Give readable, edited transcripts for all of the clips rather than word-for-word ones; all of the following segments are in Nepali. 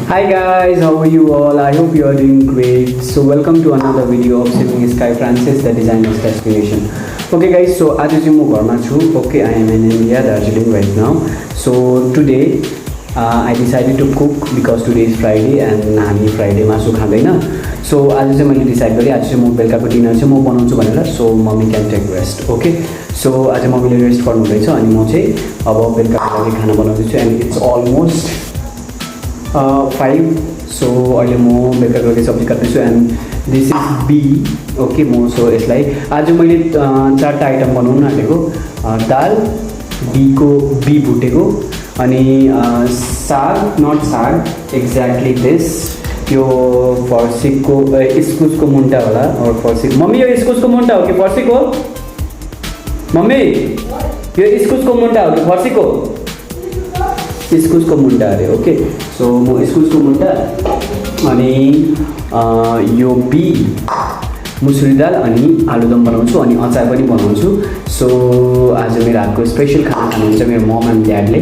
Hi guys, how are you all? I hope you are doing great. So welcome to another video of Sewingsky Francis, the designer's destination. Okay guys, so आज चाहिँ म घरमा छु. Okay, I am in India, Darjeeling right now. So today I decided to cook because today is Friday and हामी Friday मासु खाँदैन. So आज चाहिँ मैले डिसाइड गरेँ आज चाहिँ म बेलुकाको डिनर चाहिँ म बनाउँछु भनेर. So mummy can take rest. Okay, so आज मम्मीले रेस्ट गर्नुहुँदैछ अनि म चाहिँ अब बेलुकाको लागि खाना बनाउँदैछु एन्ड इट्स अलमोस्ट 5. सो अहिले म बेलुकाको लागि सब्जी काट्दैछु and this is B. Okay, म सो यसलाई आज मैले 4टा आइटम बनाउनु आँटेको. दाल, बी भुटेको अनि साग, नट साग एक्ज्याक्टली दिस, यो फर्सीको इस्कुसको मुन्टा होला और फर्सी. मम्मी यो इस्कुसको मुन्टा हो कि फर्सीको? मम्मी यो इस्कुसको मुन्टा हो कि फर्सीको? इस्कुसको मुन्टा अरे. ओके, सो म इस्कुसको मुन्टा अनि यो बी, मुसुरी दाल अनि आलुदम बनाउँछु अनि अचार पनि बनाउँछु. सो आज मेरो हातको स्पेसल खाना खानुहुन्छ मेरो मम एन्ड ड्याडले.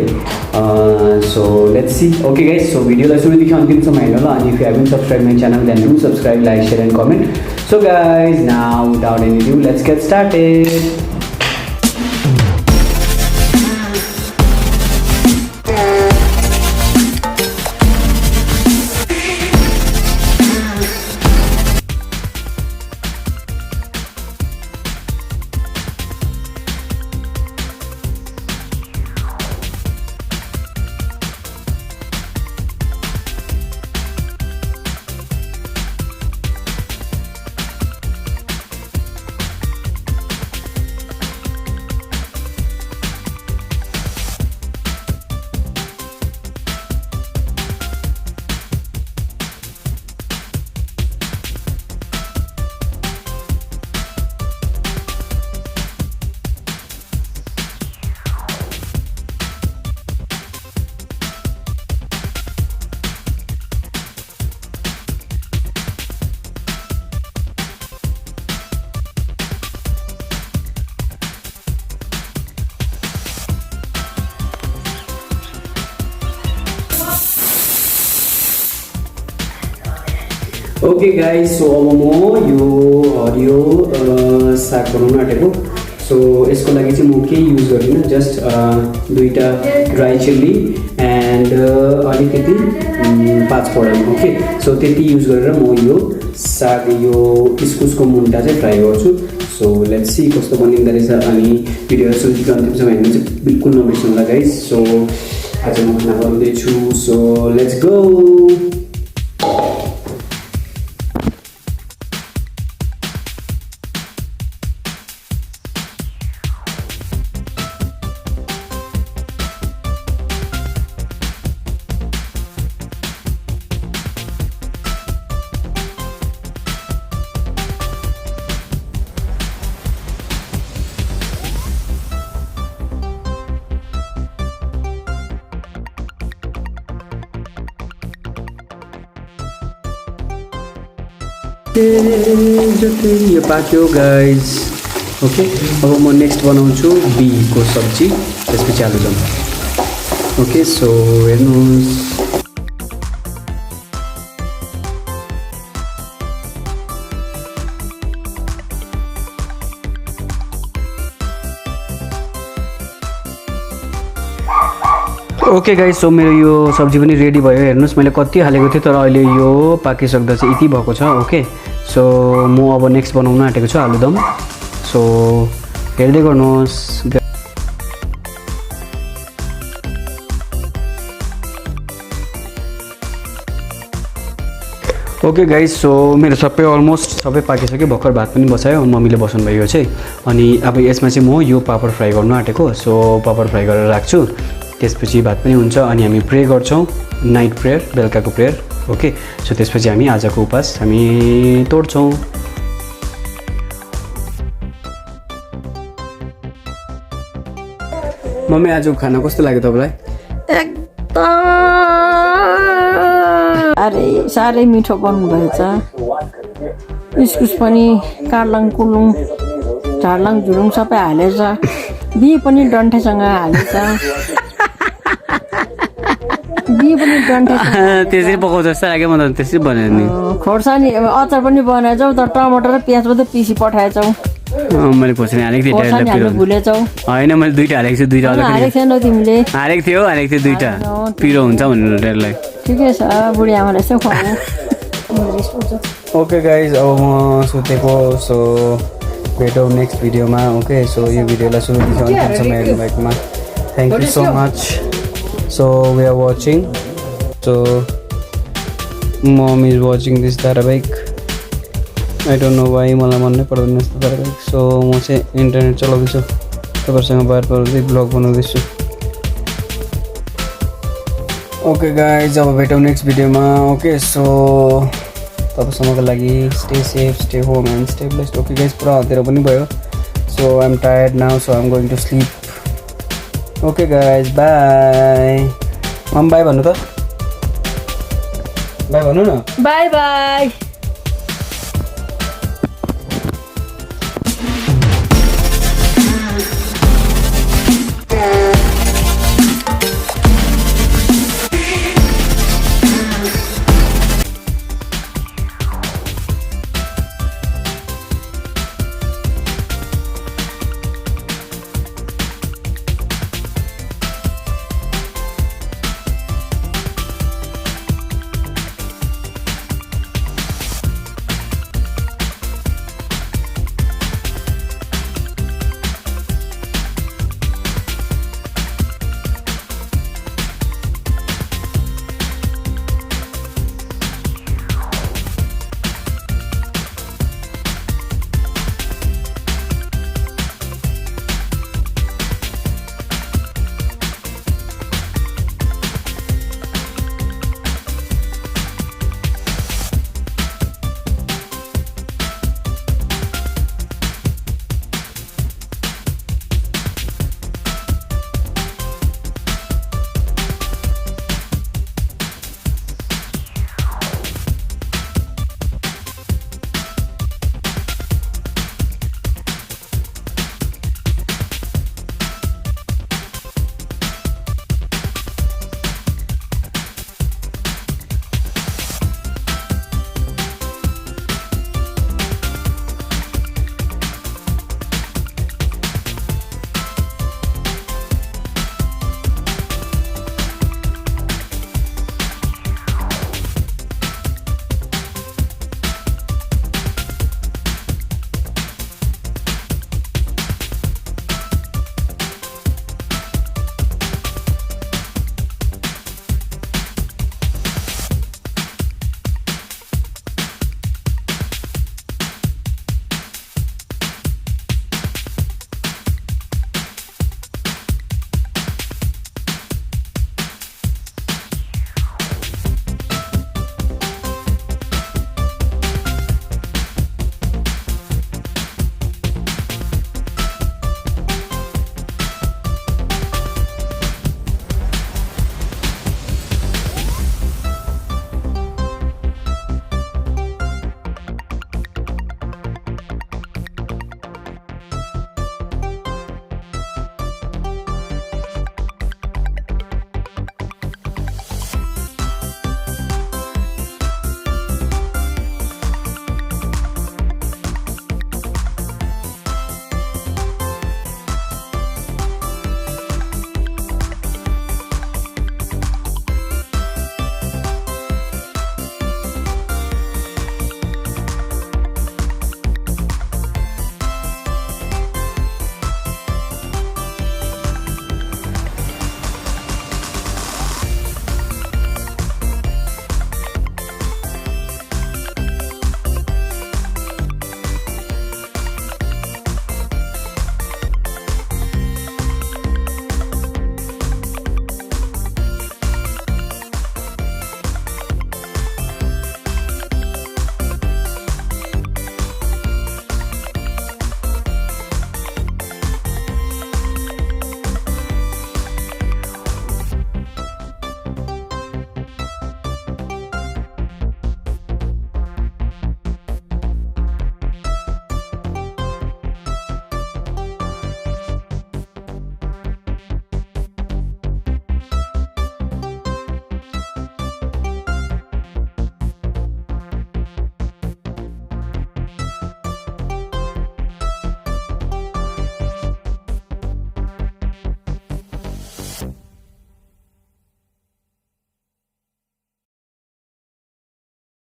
So let's see. Okay guys, so भिडियोलाई सुरुदेखि अन्तिमसम्म हेर्नु होला अनि if you haven't subscribe my channel then do subscribe, like, share and comment. So guys now without any due let's get started. Okay guys, so अब म यो हरियो साग बनाउन आँटेको. सो यसको लागि चाहिँ म केही युज गर्दिनँ, जस्ट 2टा ड्राई चिल्ली एन्ड अलिकति 5 फोरन. ओके, सो त्यति युज गरेर म यो साग, यो इस्कुसको मुन्टा चाहिँ फ्राई गर्छु. सो लेट्स सी कस्तो बनिँदो रहेछ अनि भिडियो सुरुदेखि अन्तिमसम्म हेर्नु चाहिँ बिल्कुल नबिर्सनु होला गाइस. सो आज म खाना बनाउँदैछु. So let's go. यो पाक्यो गाइज. ओके, अब म नेक्स्ट बनाउँछु बीको सब्जी, त्यसपछि आलुदम. ओके, सो हेर्नुहोस्. ओके गाइस, सो मेरो यो सब्जी पनि रेडी भयो. हेर्नुहोस् मैले कति हालेको थिएँ तर अहिले यो पाकिसक्दा चाहिँ यति भएको छ. ओके, सो म अब नेक्स्ट बनाउन आँटेको छु आलुदम. सो हेर्दै गर्नुहोस्. ओके गाइस, सो मेरो सबै अलमोस्ट सबै पाकिसक्यो. भर्खर भात पनि बसायो, मम्मीले बसाउनु भयो चाहिँ. अनि अब यसमा चाहिँ म यो पापड फ्राई गर्नु आँटेको. सो पापड फ्राई गरेर राख्छु, त्यसपछि भात पनि हुन्छ अनि हामी प्रे गर्छौँ, नाइट प्रेयर, बेलुकाको प्रेयर. ओके, सो त्यसपछि हामी आजको उपास हामी तोड्छौँ. मम्मी आजको खाना कस्तो लाग्यो तपाईँलाई? एकदम अरे साह्रै मिठो बन्नुभएछ. इस्कुस पनि कार्लङ कुलुङ झार्लङ झुरुङ सबै हालेछ. बी पनि डन्ठेसँग हालेछ. बिहे पनि डन्ठा त्यसरी पकाउँछ जस्तो लाग्यो म त त्यसरी बनाएर नि खोर्सानी अचार पनि बनाएछौ तर टमाटर र प्याज मात्रै पिसी पठाएछौ मैले खोर्सानी हालेको थिएँ खोर्सानी हाल्नु भुलेछौ होइन मैले दुईटा हालेको छु दुईटा हालेको थिएनौ तिमीले हालेको थियो दुईटा पिरो हुन्छ भनेर डेढलाई ठिकै छ बुढी आमालाई यसो खुवाऊ ओके गाइज अब म सुतेको सो भेटौँ नेक्स्ट भिडियोमा ओके सो यो भिडियोलाई सुरुदेखि अन्तिमसम्म हेर्नु भएकोमा thank you so much so we are watching so mum is watching this धारावाहिक आई डोन्ट नो वाइ मलाई मन नै पर्दैन यस्तो धारावाहिक सो म चाहिँ इन्टरनेट चलाउँदैछु तपाईँहरूसँग बात गर्दै ब्लग बनाउँदैछु ओके गाइज अब भेटौँ नेक्स्ट भिडियोमा ओके सो तपाईँसँगको लागि stay safe stay home and stay blessed okay guys पुरा हतेर पनि भयो so I am tired now so I am going to sleep okay guys bye bye भन्नु त बाई भन्नु न बाई बाई